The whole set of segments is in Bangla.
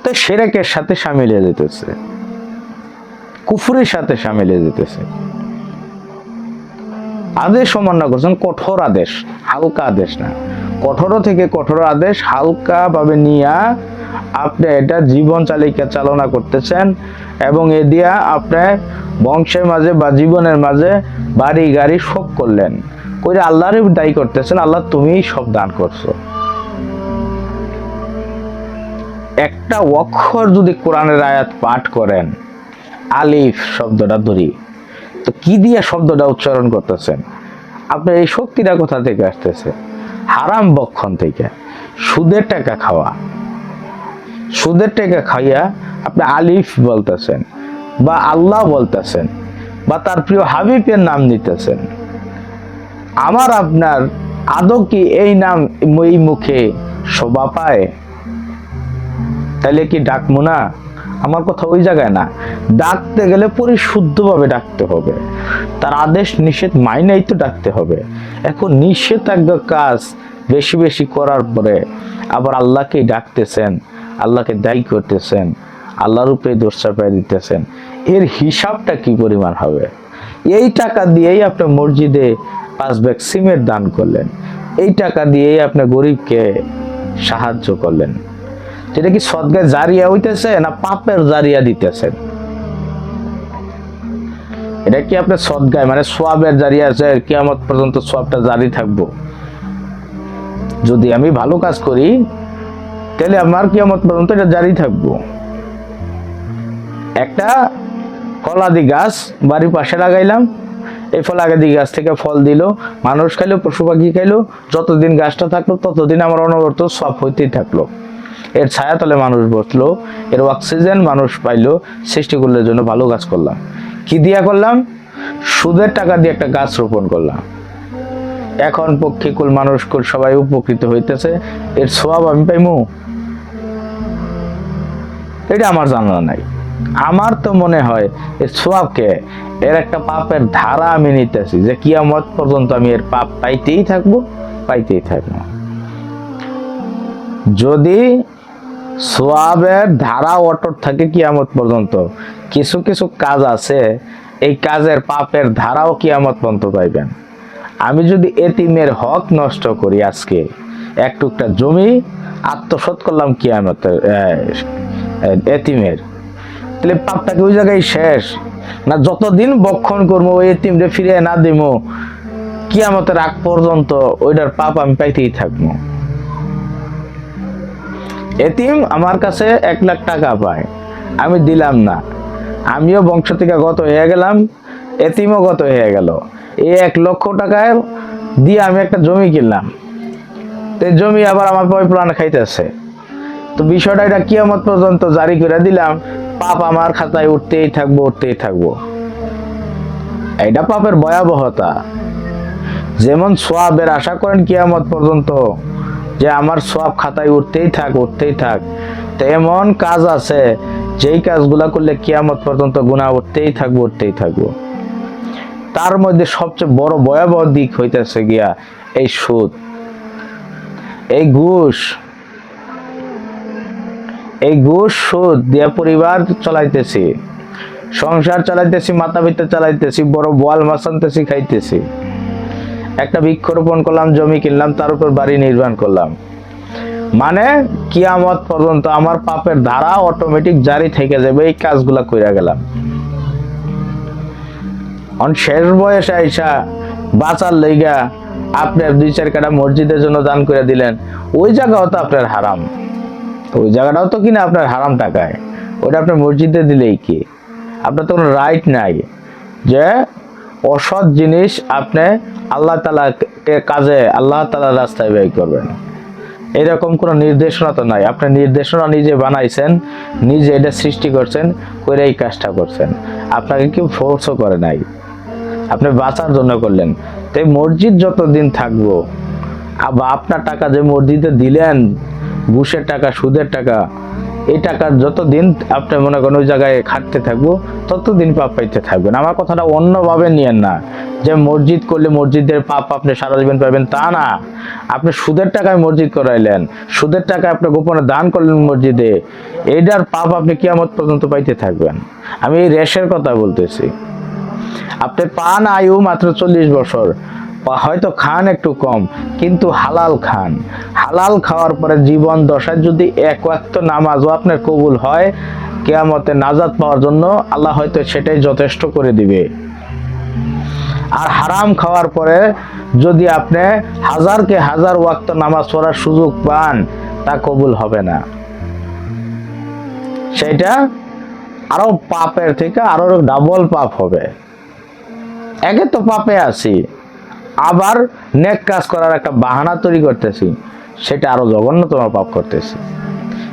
তো শিরকের সাথে শামিল হয়ে যেতেছে, কুফরের সাথে শামিল হয়ে যেতেছে। আদেশ অমান্য করছেন, কঠোর আদেশ, হালকা আদেশ না, কঠোর থেকে কঠোর আদেশ হালকা ভাবে নিয়ে আপনি এটা জীবন চালনা করতেছেন, এবং এ দিয়া আপনার বংশের মাঝে বা জীবনের মাঝে বাড়ি গাড়ি শোক করলেন, করে আল্লাহরে দায়ী করতেছেন, আল্লাহ তুমিই সব দান করছো। একটা অক্ষর যদি কোরআনের আয়াত পাঠ করেন, আলিফ শব্দটা ধরি, তো কি দিয়ে শব্দটা উচ্চারণ করতেছেন? আপনার এই শক্তিটা কোথা থেকে আসতেছে? হারাম বক্ষণ থেকে, সুদের টাকা খাওয়া। সুদের টাকা খাইয়া আপনি আলিফ বলতেছেন, বা আল্লাহ বলতেছেন, বা তার প্রিয় হাবিবের নাম নিতেছেন। আমার আপনার আদৌ কি এই নাম এই মুখে শোভা পায়? তাহলে কি ডাকবো না? আমার কথা ওই জায়গায় না। ডাকতে গেলে পরিশুদ্ধভাবে ডাকতে হবে, তার আদেশ নিষেধ মাইনেই তো ডাকতে হবে। এখন নিষেধাজ্ঞা কাজ বেশি বেশি করার পরে আবার আল্লাহকে ডাকতেছেন, আল্লাহকে দায়ী করতেছেন, আল্লাহর উপরে দোষ চাপাই দিতেছেন, এর হিসাবটা কি পরিমাণ হবে? এই টাকা দিয়েই আপনি মসজিদে 5 ব্যাগ সিমেন্ট দান করলেন, এই টাকা দিয়েই আপনি গরিবকে সাহায্য করলেন, যেটা কি সদগায় জারিয়া হইতেছে না পাপের জারিয়া দিতেছেন? এটা কি আপনার সদগায় মানে সোয়াবের জারিয়া আছে, কিয়ামত পর্যন্ত সোয়াবটা জারি থাকবো? যদি আমি ভালো কাজ করি তাহলে আমার কিয়ামত পর্যন্ত এটা জারি থাকবো। একটা ফলাদি গাছ বাড়ির পাশে লাগাইলাম, এই ফলাদি গাছ থেকে ফল দিল, মানুষ খাইলো, পশু পাখি খাইলো, যতদিন গাছটা থাকলো ততদিন আমার অনবরত সব হইতেই থাকলো। এর ছায়া তলে মানুষ বসলো, এর অক্সিজেন মানুষ পাইলো, সৃষ্টি করলে জন্য ভালো কাজ করলাম। কি দিয়া করলাম? সুদের টাকা দিয়ে একটা গাছ রোপণ করলাম। এখন পক্ষীকুল মানুষকুল সবাই উপকৃত হইতেছে, এর সোয়াব আমি পাইমু? এটা আমার জানা নাই। আমার তো মনে হয় এর সোয়াবকে, এর একটা পাপের ধারা আমি নিতেছি, যে কিয়ামত পর্যন্ত আমি এর পাপ পাইতেই থাকবো, পাইতেই থাকবো। যদি সোয়াবের ধারা অটুট থাকে কিয়ামত পর্যন্ত, কিছু কিছু কাজ আছে এই কাজের পাপের ধারাও কিয়ামত পর্যন্ত পাইবেন। আমি যদি এতিমের হক নষ্ট করি, আজকে এক টুকটা জমি আত্মসাৎ করলাম কিয়ামতের এতিমের, তাহলে পাপটা কি ওই জায়গায় শেষ? না যতদিন বক্ষণ করবো ওই এতিমরে ফিরে না দিব, কিয়ামতের আগ পর্যন্ত ওইটার পাপ আমি পাইতেই থাকবো। এতিম আমার কাছে 1 লাখ টাকা পায়, আমি দিলাম না, আমিও বংশ থেকে গত হয়ে গেলাম, এতিমও গত হয়ে গেল। এই 1 লক্ষ টাকায় দিয়ে আমি একটা জমি কিনলাম, তো জমি আবার আমার প্রাণ খাইতেছে। তো বিষয়টা এটা কিয়ামত পর্যন্ত জারি করে দিলাম, পাপ আমার খাতায় উঠতেই থাকবো, উঠতেই থাকবো। এটা পাপের ভয়াবহতা। যেমন সোয়াবের আশা করেন কিয়ামত পর্যন্ত, যে আমার সোয়াব খাতায় উঠতেই থাক, উঠতেই থাক, তেমন কাজ আছে যেই কাজগুলা করলে কিয়ামত পর্যন্ত গুনাহ উঠতেই থাকবো, উঠতেই থাকবো। তার মধ্যে সবচেয়ে বড় ভয়াবহ দিক হইতেছে গিয়া এই সুদ, এই ঘুষ। এই ঘুষ সুদ দিয়া পরিবার চালাইতেছি, সংসার চালাইতেছি, মাথা পিতা চালাইতেছি, বড় বোয়াল মাছ আনতেছি, খাইতেছি। একটা বৃক্ষরোপণ করলাম, জমি কিনলাম, তার উপর বাড়ি নির্মাণ করলাম, মানে কিয়ামত পর্যন্ত আমার পাপের ধারা অটোমেটিক জারি থেকে যাবে এই কাজগুলা কইরা গেলাম। শেষ বয়সে আইসা বাঁচার লইগা আপনার 2-4 কাটা মসজিদের জন্য দান করে দিলেন, ওই জায়গাও তো আপনার হারাম, ওই জায়গাটাও তো কিনা আপনার হারাম টাকায়, ওটা আপনার মসজিদে দিলেই কি? আপনার তো কোনো রাইট নাই যে অসৎ জিনিস আপনি আল্লাহ তাআলাকে কাজে, আল্লাহ তাআলার রাস্তায় ব্যয় করবেন। এরকম কোনো নির্দেশনা তো নাই। আপনি নির্দেশনা নিজে বানাইছেন, নিজে এটা সৃষ্টি করছেন, করে এই কাজটা করছেন, আপনাকে কেউ ফোর্সও করে নাই, আপনি বাঁচার জন্য করলেন। তাই মসজিদ যতদিন থাকবো, আবার আপনার টাকা যে মসজিদে দিলেন, ঘুষের টাকা, সুদের টাকা, এই টাকার যতদিন আপনি মনে করেন ওই জায়গায় খাটতে থাকবো ততদিন পাপ পাইতে থাকবেন। আমার কথাটা অন্যভাবে নিয়েন না যে মসজিদ করলে মসজিদের পাপ আপনি সারা জীবন পাবেন, তা না। আপনি সুদের টাকায় মসজিদ করাইলেন, সুদের টাকায় আপনি গোপনে দান করলেন মসজিদে, এইটার পাপ আপনি কিয়ামত পর্যন্ত পাইতে থাকবেন। আমি এই রেশের কথা বলতেছি। আপনি পান আয়ু মাত্র 40 বছর, হয়তো খান একটু কম, কিন্তু হালাল খান। হালাল খাওয়ার পরে জীবন দশায় যদি এক ওয়াক্ত নামাজও আপনার কবুল হয়, কিয়ামতে নাজাত পাওয়ার জন্য আল্লাহ হয়তো সেটাই যথেষ্ট করে দিবে। আর হারাম খাওয়ার পরে যদি আপনি হাজারকে হাজার ওয়াক্ত নামাজ পড়ার সুযোগ পান, তা কবুল হবে না। সেটা আরো পাপের থেকে আরো ডাবল পাপ হবে। একে তো পাপে আছি, আবার নেক কাজ করার একটা বাহানা তৈরি করতেছি, সেটা আরো জঘন্যতম পাপ করতেছি।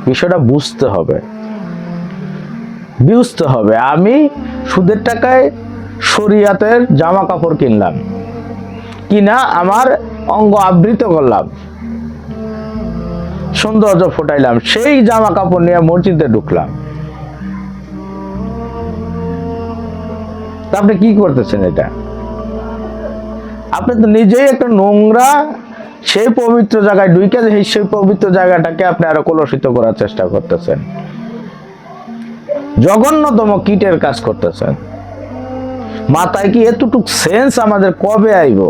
বিষয়টা বুঝতে হবে। আমি সুদের টাকায় শরিয়াতের জামা কাপড় কিনলাম, কিনা আমার অঙ্গ আবৃত করলাম, সৌন্দর্য ফুটাইলাম, সেই জামা কাপড় নিয়ে মসজিদে ঢুকলাম। তা আপনি কি করতেছেন? এটা আপনি তো নিজেই একটা নোংরা, সেই পবিত্র জায়গায় ঢুকে সেই পবিত্র জায়গাটাকে আপনি আরো কলুষিত করার চেষ্টা করতেছেন, জঘন্যতম কীটের কাজ করতেছেন। মাথায় কি এতটুক সেন্স আমাদের কবে আইব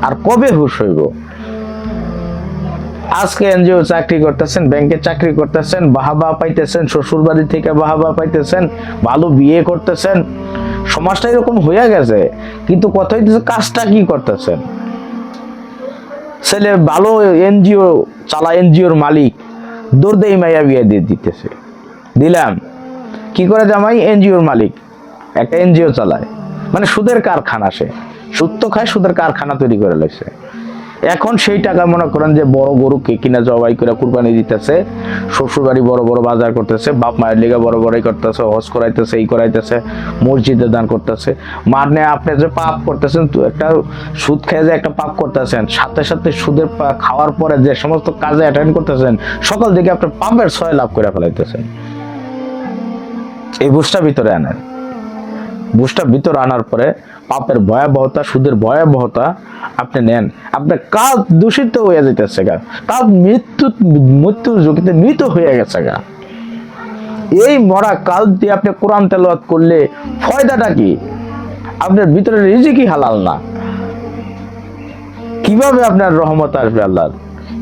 আর কবে হুশ হইব? আজকে এনজিও চাকরি করতেছেন, ব্যাংকে চাকরি করতেছেন, বাহাবা পাইতেছেন, শ্বশুর বাড়ি থেকে বাহাবা পাইতেছেন, ভালো বিয়ে করতেছেন, সমাজটা এরকম হয়ে গেছে। কিন্তু কথা হইতেছে কাজটা কি করতেছেন? ছেলে ভালো এনজিও চালা, এনজিওর মালিক, দৌড়দেই মাইয়া বিয়ে দিয়ে দিতেছে। দিলাম কি করে? জামাই এনজিওর মালিক, একটা এনজিও চালায়, মানে সুদের কারখানা। সে সুদ তো খায়, সুদের কারখানা তৈরি করে লইছে। এখন সেই টাকা মনে করেন যে বড় গরুকে কিনা জবাই করে কুরবানি দিতেছে, শ্বশুর বাড়ি বড় বড় বাজার করতেছে, বাপ মায়ের লিগে বড় বড়ই করতেছে, হজ করাইতেছে, এই করাইতেছে, মসজিদে দান করতেছে। মানে আপনি যে পাপ করতেছেন, একটা সুদ খেয়ে যে একটা পাপ করতেছেন, সাথে সাথে সুদের খাওয়ার পরে যে সমস্ত কাজে অ্যাটেন্ড করতেছেন, সকাল থেকে আপনি পাপের 6 লাভ করে ফেলাইতেছেন। এই বুঝটা ভিতরে আনেন। বুঝটা ভিতরে আনার পরে পাপের ভয়াবহতা, সুদের ভয়াবহতা আপনি নেন। আপনার কাজ দূষিত হয়ে যেতেছে গা, কাজ মৃত্যুর ঝুঁকিতে মৃত হয়ে গেছে গা। এই মরা কাল দিয়ে আপনি কোরআন তেলাওয়াত করলে ফায়দাটা কি? আপনার ভিতরে রিজিকই হালাল না। কিভাবে আপনার রহমত আসবে আল্লাহর?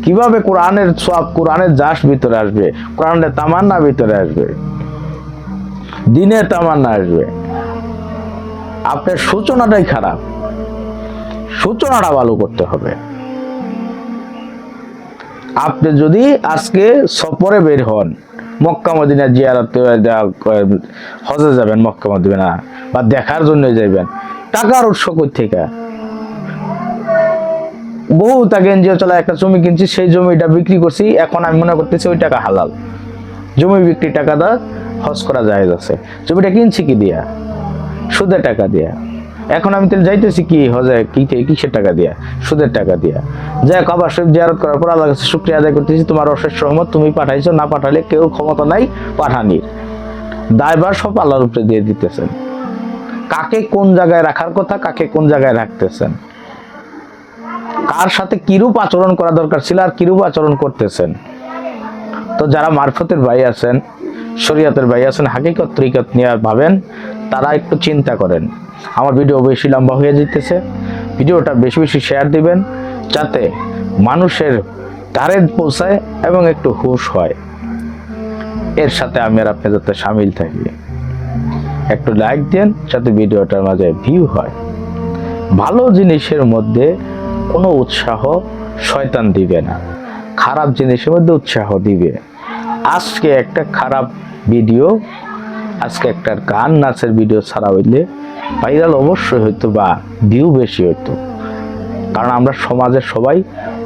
কিভাবে কোরআনের সওয়াব, কোরআনের জাস ভিতরে আসবে, কোরআনের তামান্না ভিতরে আসবে, দিনের তামান্না আসবে? আপনার সূচনাটাই খারাপ, সূচনাটা ভালো করতে হবে। আপনি যদি আজকে সফরে বের হন, মক্কা মদিনা জিয়ারত, হজে যাবেন মক্কা মদিনা, বা দেখার জন্য যাবেন, টাকার উৎস কই থেকে? বহু তাকে এনজিও চালায়, একটা জমি কিনছি, সেই জমিটা বিক্রি করছি, এখন আমি মনে করতেছি ওই টাকা হালাল। জমি বিক্রি টাকা দা হজ করা জায়েজ আছে। জমিটা কিনছি কি দিয়া? সুদের টাকা দিয়া। এখন আমি তাহলে যাইতেছি কি হজে, কিসের টাকা দিয়া? সুদের টাকা দিয়া। যাই কাবা শরীফ জিয়ারত করার পর আল্লাহর কাছে শুকরিয়া আদায় করতেছি, তোমার অশেষ রহমত, তুমি পাঠাইছো, না পাঠালে কেউ ক্ষমতা নাই পাঠানির। দায়ভার সব আল্লাহর উপরে দিয়ে দিতেছেন। কাকে কোন জায়গায় রাখার কথা, কাকে কোন জায়গায় রাখতেছেন, কার সাথে কিরূপ আচরণ করা দরকার ছিল আর কিরূপ আচরণ করতেছেন। তো যারা মারফতের ভাই আছেন, শরীয়তের ভাই আছেন, হাকিকত তরিকত নিয়ে ভাবেন, তারা একটু চিন্তা করেন। আমার ভিডিও বেশি লম্বা হয়ে যেতেছে, ভিডিওটা বেশি বেশি শেয়ার দিবেন, যাতে মানুষের ধারে পৌঁছায় এবং একটু হুশ হয়। এর সাথে আমি আর আপনি যাতে সামিল থাকি। একটু লাইক দেন, যাতে ভিডিওটার মাঝে ভিউ হয়। ভালো জিনিসের মধ্যে কোনো উৎসাহ শয়তান দিবে না, খারাপ জিনিসের মধ্যে উৎসাহ দিবে। আজকে একটা খারাপ ভিডিও, আজকে একটা গান নাচের ভিডিও ছাড়া হইলে ভাইরাল অবশ্যই হইতো, বা ভিউ বেশি হইতো, কারণ আমরা সমাজের সবাই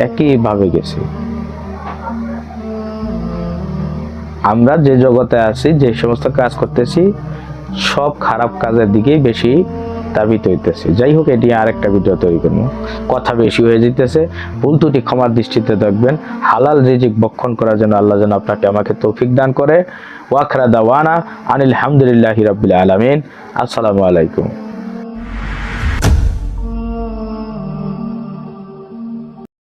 একইভাবে গেছি। আমরা যে জগতে আছি, যে সমস্ত কাজ করতেছি, সব খারাপ কাজের দিকেই বেশি স্থাপিত হইতেছে। যাই হোক, এটি আরেকটা ভিডিও তৈরি করবো, কথা বেশি হয়ে যেতেছে। ভুল ত্রুটি ক্ষমার দৃষ্টিতে দেখবেন। হালাল রিজিক বক্ষণ করার জন্য আল্লাহ যেন আপনাকে আমাকে তৌফিক দান করে। ওয়াখরা দাওয়ানা আনিল হামদুলিল্লাহি রাব্বিল আলামিন। আসসালামু আলাইকুম।